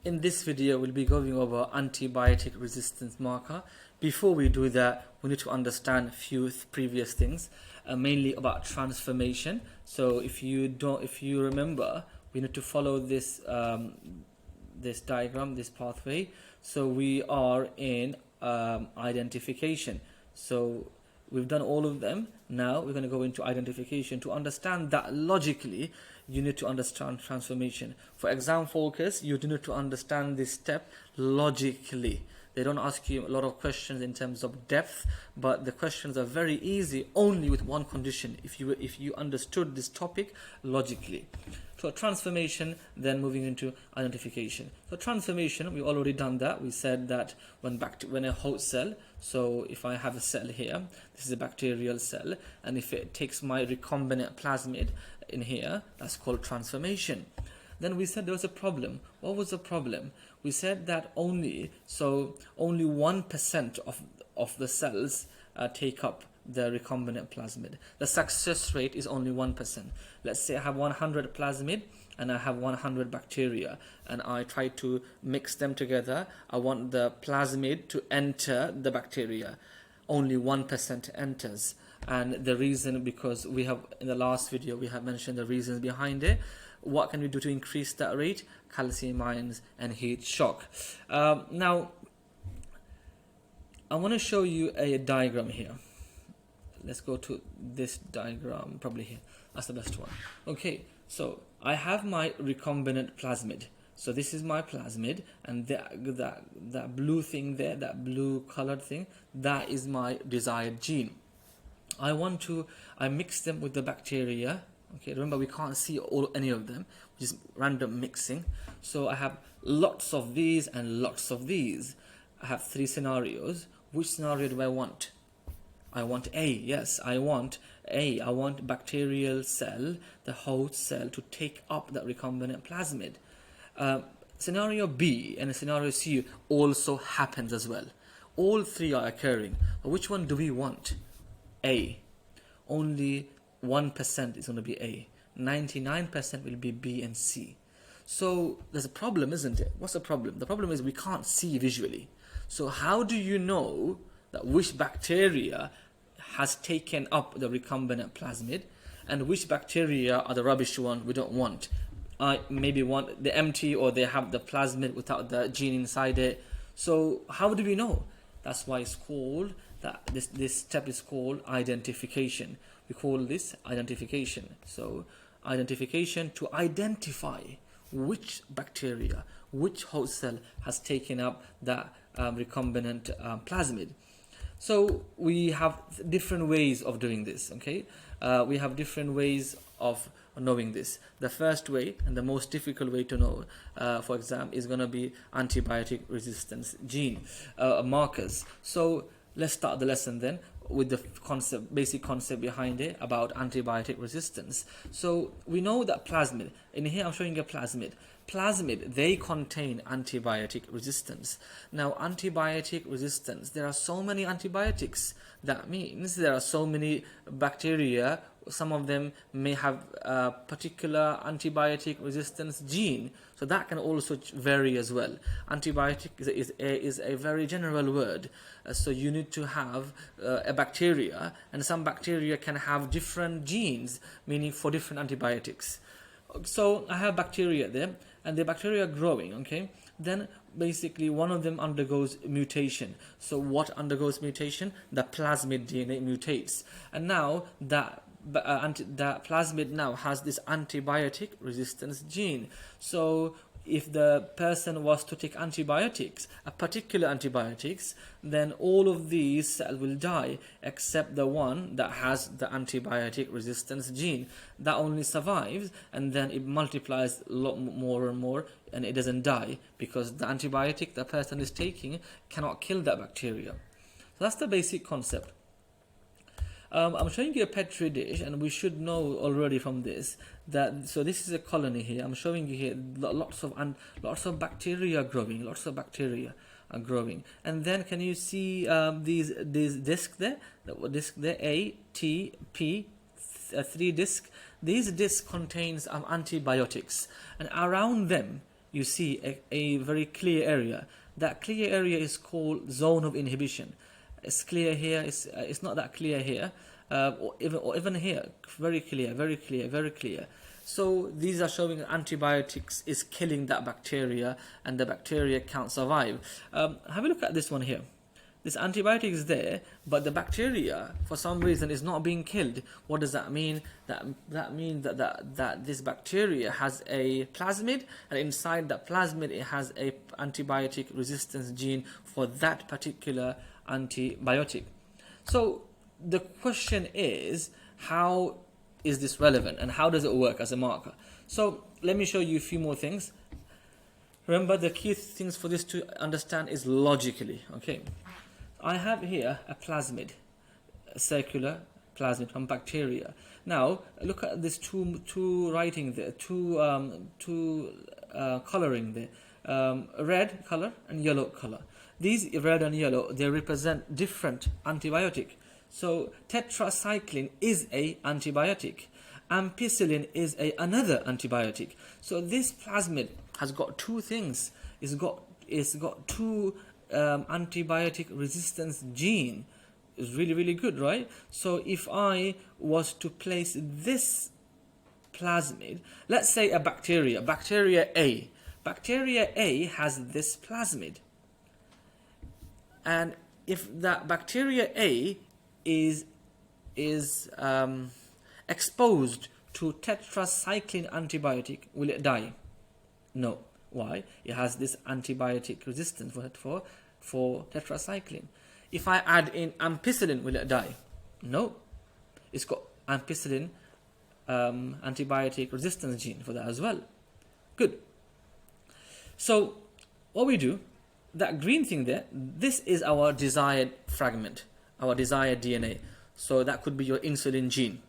In this video, we'll be going over antibiotic resistance marker. Before we do that, we need to understand a few previous things, mainly about transformation. So if you remember, we need to follow this this diagram, this pathway. So we are in identification. So we've done all of them. Now we're going to go into identification. To understand that logically, you need to understand transformation. For exam focus, you need to understand this step logically. They don't ask you a lot of questions in terms of depth, but the questions are very easy only with one condition: if you understood this topic logically. So transformation, then moving into identification. So transformation, we've already done that. We said that when a host cell, so if I have a cell here, this is a bacterial cell, and if it takes my recombinant plasmid in here, that's called transformation. Then we said there was a problem. What was the problem? We said that only 1% of the cells take up the recombinant plasmid. The success rate is only 1%. Let's say I have 100 plasmid and I have 100 bacteria, and I try to mix them together. I want the plasmid to enter the bacteria. Only 1% enters. And the reason, because we have, in the last video, we have mentioned the reasons behind it. What can we do to increase that rate? Calcium ions and heat shock. Now, I want to show you a diagram here. Let's go to this diagram, probably here. That's the best one. Okay, so I have my recombinant plasmid. So this is my plasmid, and that blue thing there, that blue colored thing, that is my desired gene. I mix them with the bacteria. Okay, remember we can't see any of them, just random mixing. So I have lots of these and lots of these. I have three scenarios. Which scenario do I want? I want A. Yes, I want A. I want bacterial cell, the host cell, to take up that recombinant plasmid. Scenario B and scenario C also happens as well. All three are occurring. But which one do we want? A. Only 1% is going to be A. 99% will be B and C. So there's a problem, isn't it? What's the problem? The problem is we can't see visually. So how do you know that which bacteria has taken up the recombinant plasmid and which bacteria are the rubbish one we don't want? I maybe want the empty, or they have the plasmid without the gene inside it. So how do we know? That's why it's called that. This step is called identification. We call this identification. So identification, to identify which bacteria, which host cell has taken up that recombinant plasmid. So we have different ways of doing this. Okay, we have different ways of knowing this. The first way, and the most difficult way to know for exam, is going to be antibiotic resistance gene markers. So let's start the lesson then with the basic concept behind it about antibiotic resistance. So we know that plasmid, in here I'm showing a plasmid. Plasmid, they contain antibiotic resistance. Now, antibiotic resistance, there are so many antibiotics. That means there are so many bacteria. Some of them may have a particular antibiotic resistance gene. So that can also vary as well. Antibiotic is a very general word. So you need to have a bacteria, and some bacteria can have different genes, meaning for different antibiotics. So I have bacteria there, and the bacteria are growing, okay? Then basically one of them undergoes mutation. So what undergoes mutation? The plasmid DNA mutates. And now that plasmid now has this antibiotic resistance gene. So if the person was to take antibiotics, a particular antibiotics, then all of these cells will die except the one that has the antibiotic resistance gene. That only survives, and then it multiplies a lot more and more, and it doesn't die because the antibiotic the person is taking cannot kill that bacteria. So that's the basic concept. I'm showing you a petri dish, and we should know already from this that, so this is a colony here. I'm showing you here lots of bacteria growing. Lots of bacteria are growing. And then can you see these discs there? The disc there, A, T, P, 3 discs. These discs contains antibiotics, and around them you see a very clear area. That clear area is called zone of inhibition. It's clear here, it's not that clear here, or even here, very clear, very clear, very clear. So these are showing antibiotics is killing that bacteria, and the bacteria can't survive. Have a look at this one here. This antibiotic is there, but the bacteria, for some reason, is not being killed. What does that mean? That means that this bacteria has a plasmid, and inside that plasmid, it has a antibiotic resistance gene for that particular antibiotic. So the question is, how is this relevant, and how does it work as a marker? So let me show you a few more things. Remember, the key things for this to understand is logically, okay? I have here a plasmid, a circular plasmid from bacteria. Now look at this two writing there, two coloring there, red color and yellow color. These red and yellow, they represent different antibiotic. So tetracycline is a antibiotic. Ampicillin is another antibiotic. So this plasmid has got two things. It's got two antibiotic resistance gene. Is really good, right? So if I was to place this plasmid, let's say a bacteria A has this plasmid, and if that bacteria A is exposed to tetracycline antibiotic, will it die? No. Why? It has this antibiotic resistance for tetracycline. If I add in ampicillin, will it die? No. It's got ampicillin antibiotic resistance gene for that as well. Good. So what we do, that green thing there, this is our desired fragment, our desired DNA. So that could be your insulin gene.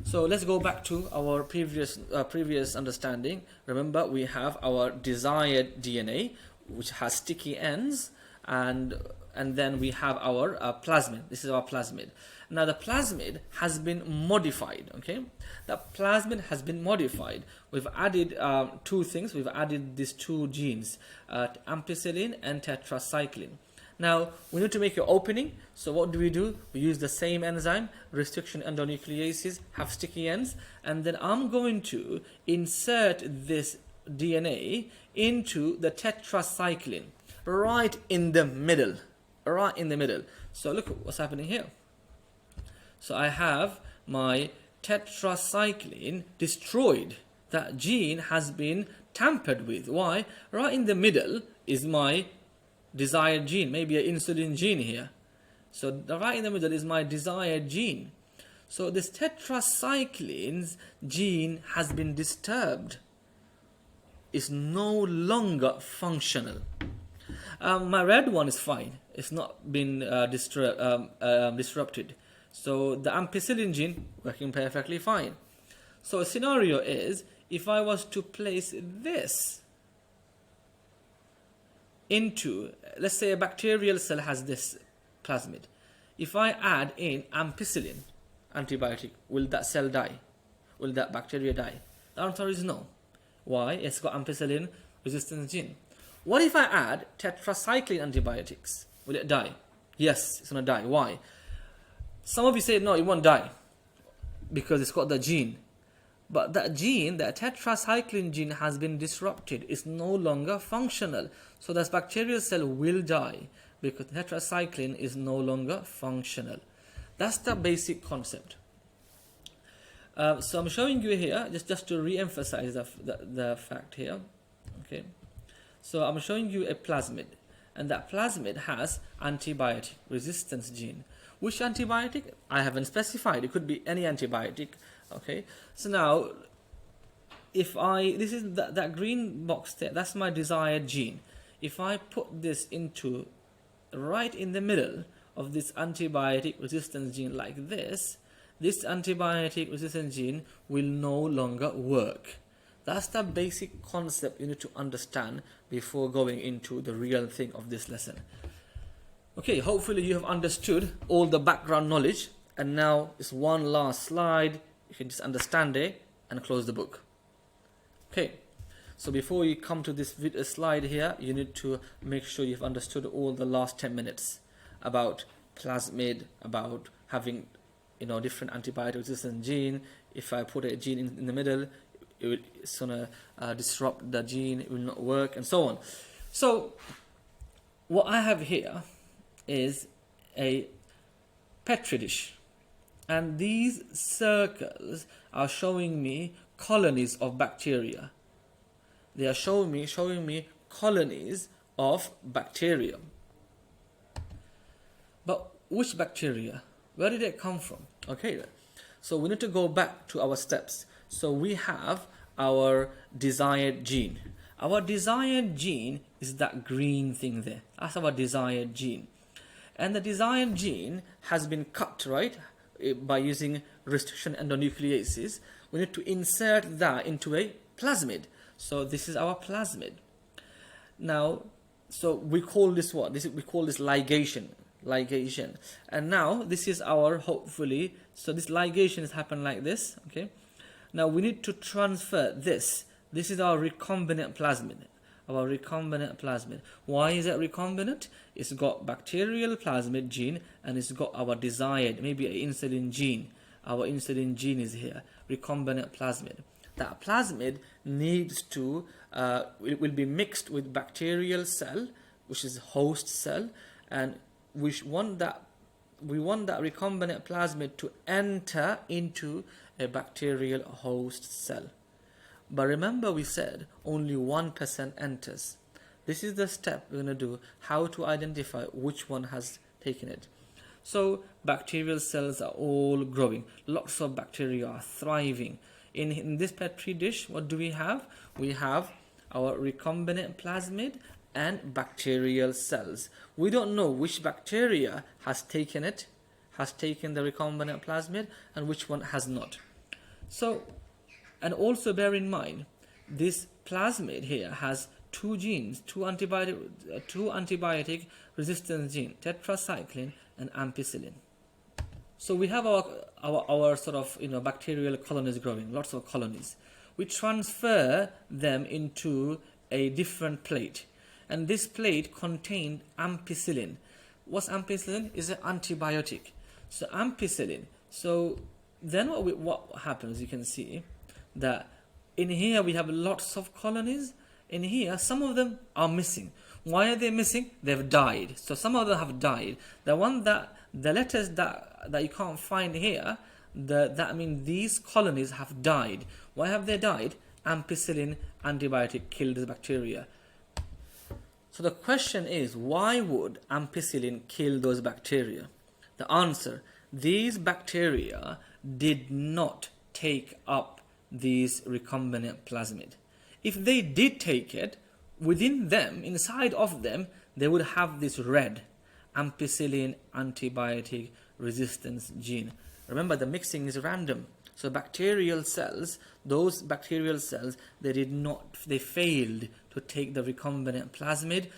So let's go back to our previous understanding. Remember, we have our desired DNA, which has sticky ends, and then we have our plasmid. This is our plasmid. Now the plasmid has been modified. Okay, the plasmid has been modified. We've added two things. We've added these two genes, ampicillin and tetracycline. Now we need to make an opening. So what do? We use the same enzyme, restriction endonucleases, have sticky ends, and then I'm going to insert this DNA into the tetracycline right in the middle. Right in the middle. So look what's happening here. So I have my tetracycline destroyed. That gene has been tampered with. Why? Right in the middle is my desired gene, maybe an insulin gene here. So right in the middle is my desired gene. So this tetracycline's gene has been disturbed. It's no longer functional. My red one is fine. It's not been disrupted. So the ampicillin gene working perfectly fine. So a scenario is, if I was to place this into, let's say a bacterial cell has this plasmid. If I add in ampicillin antibiotic, will that cell die? Will that bacteria die? The answer is no. Why? It's got ampicillin resistance gene. What if I add tetracycline antibiotics? Will it die? Yes, it's going to die. Why? Some of you say, no, it won't die because it's got the gene. But that gene, that tetracycline gene, has been disrupted. It's no longer functional. So this bacterial cell will die because tetracycline is no longer functional. That's the basic concept. So I'm showing you here, just to re-emphasize the fact here. Okay. So I'm showing you a plasmid. And that plasmid has antibiotic resistance gene. Which antibiotic? I haven't specified. It could be any antibiotic. Okay, so now this is that green box there, that's my desired gene. If I put this into right in the middle of this antibiotic resistance gene like this antibiotic resistance gene will no longer work. That's the basic concept you need to understand before going into the real thing of this lesson. Okay, hopefully you have understood all the background knowledge, and now it's one last slide. You can just understand it and close the book. Okay, So before you come to this slide here, you need to make sure you've understood all the last 10 minutes about plasmid, about having, you know, different antibiotic resistant gene. If I put a gene in the middle, it's gonna disrupt the gene, it will not work, and so on. So what I have here is a petri dish, and these circles are showing me colonies of bacteria. They are showing me colonies of bacteria. But which bacteria? Where did it come from? Okay, so we need to go back to our steps. So we have our desired gene. Our desired gene is that green thing there. That's our desired gene. And the desired gene has been cut, right, by using restriction endonucleases. We need to insert that into a plasmid. So this is our plasmid. Now, so we call this what? We call this ligation. And now this is our, hopefully, so this ligation has happened like this, okay? Now we need to transfer this. This is our recombinant plasmid. Our recombinant plasmid. Why is it recombinant? It's got bacterial plasmid gene and it's got our desired, maybe an insulin gene. Our insulin gene is here. Recombinant plasmid. That plasmid needs to, it will be mixed with bacterial cell, which is host cell, and we want that recombinant plasmid to enter into a bacterial host cell. But remember, we said only 1% enters. This is the step we're going to do, how to identify which one has taken it. So bacterial cells are all growing. Lots of bacteria are thriving. In this petri dish, what do we have? We have our recombinant plasmid and bacterial cells. We don't know which bacteria has taken the recombinant plasmid and which one has not. So, and also bear in mind, this plasmid here has two genes, two antibiotic resistance gene, tetracycline and ampicillin. So we have our sort of, you know, bacterial colonies growing, lots of colonies. We transfer them into a different plate, and this plate contained ampicillin. What's ampicillin? Is an antibiotic. So ampicillin. So then what happens? You can see that in here we have lots of colonies. In here, some of them are missing. Why are they missing? They've died. So some of them have died. The letters that you can't find here, that means these colonies have died. Why have they died? Ampicillin antibiotic killed the bacteria. So the question is, why would ampicillin kill those bacteria? The answer, these bacteria did not take up these recombinant plasmid. If they did take it, within them, inside of them, they would have this red ampicillin antibiotic resistance gene. Remember, the mixing is random. So bacterial cells, those bacterial cells, they failed to take the recombinant plasmid,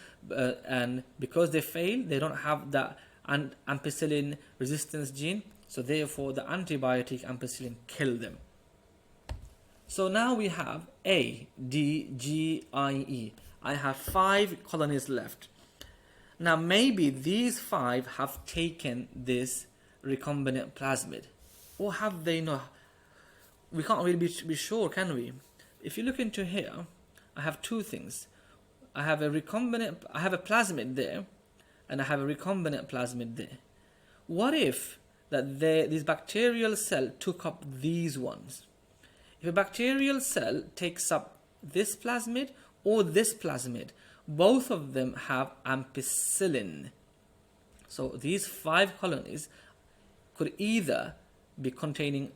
and because they failed, they don't have that ampicillin resistance gene, so therefore the antibiotic ampicillin killed them. So now we have A, D, G, I, E. I have 5 colonies left. Now maybe these 5 have taken this recombinant plasmid, or have they not? We can't really be sure, can we? If you look into here, I have 2 things. I have a plasmid there, and I have a recombinant plasmid there. What if that this bacterial cell took up these ones? If a bacterial cell takes up this plasmid or this plasmid, both of them have ampicillin. So these 5 colonies could either be containing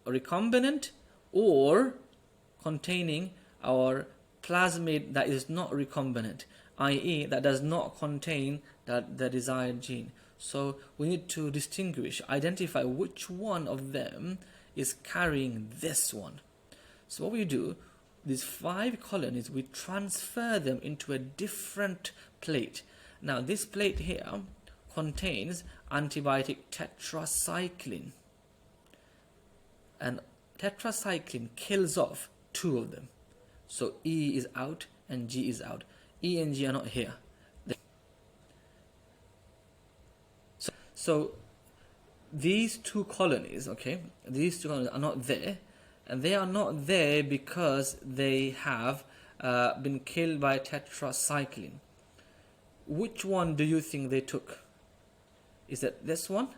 a recombinant or containing our plasmid that is not recombinant, i.e. that does not contain the desired gene. So we need to identify which one of them is carrying this one. So what we do, these 5 colonies, we transfer them into a different plate. Now this plate here contains antibiotic tetracycline, and tetracycline kills off 2 of them. So E is out and G is out. E and G are not here. So these two colonies, okay, these two colonies are not there, and they are not there because they have been killed by tetracycline. Which one do you think they took? Is it this one,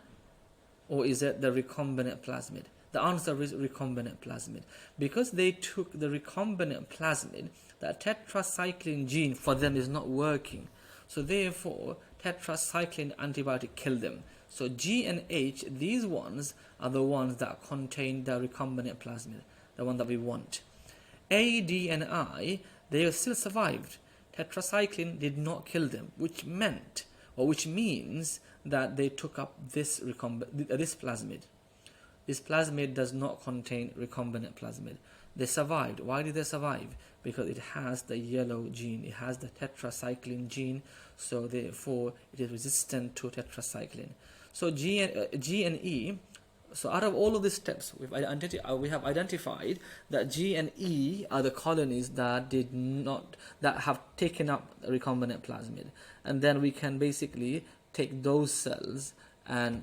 or is it the recombinant plasmid? The answer is recombinant plasmid. Because they took the recombinant plasmid, that tetracycline gene for them is not working. So therefore, tetracycline antibiotic killed them. So G and H, these ones are the ones that contain the recombinant plasmid, the one that we want. A, D, and I, they still survived. Tetracycline did not kill them, which meant, or which means that they took up this plasmid. This plasmid does not contain recombinant plasmid. They survived. Why did they survive? Because it has the yellow gene. It has the tetracycline gene, so therefore it is resistant to tetracycline. So G and E. So out of all of these steps, we have identified that G and E are the colonies that have taken up recombinant plasmid, and then we can basically take those cells and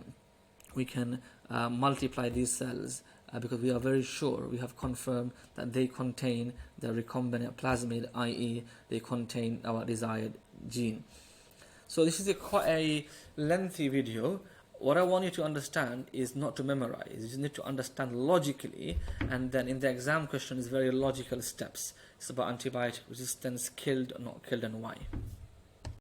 we can multiply these cells because we are very sure, we have confirmed that they contain the recombinant plasmid, i.e. they contain our desired gene. So this is quite a lengthy video. What I want you to understand is not to memorize. You just need to understand logically, and then in the exam question is very logical steps. It's about antibiotic resistance, killed or not killed, and why.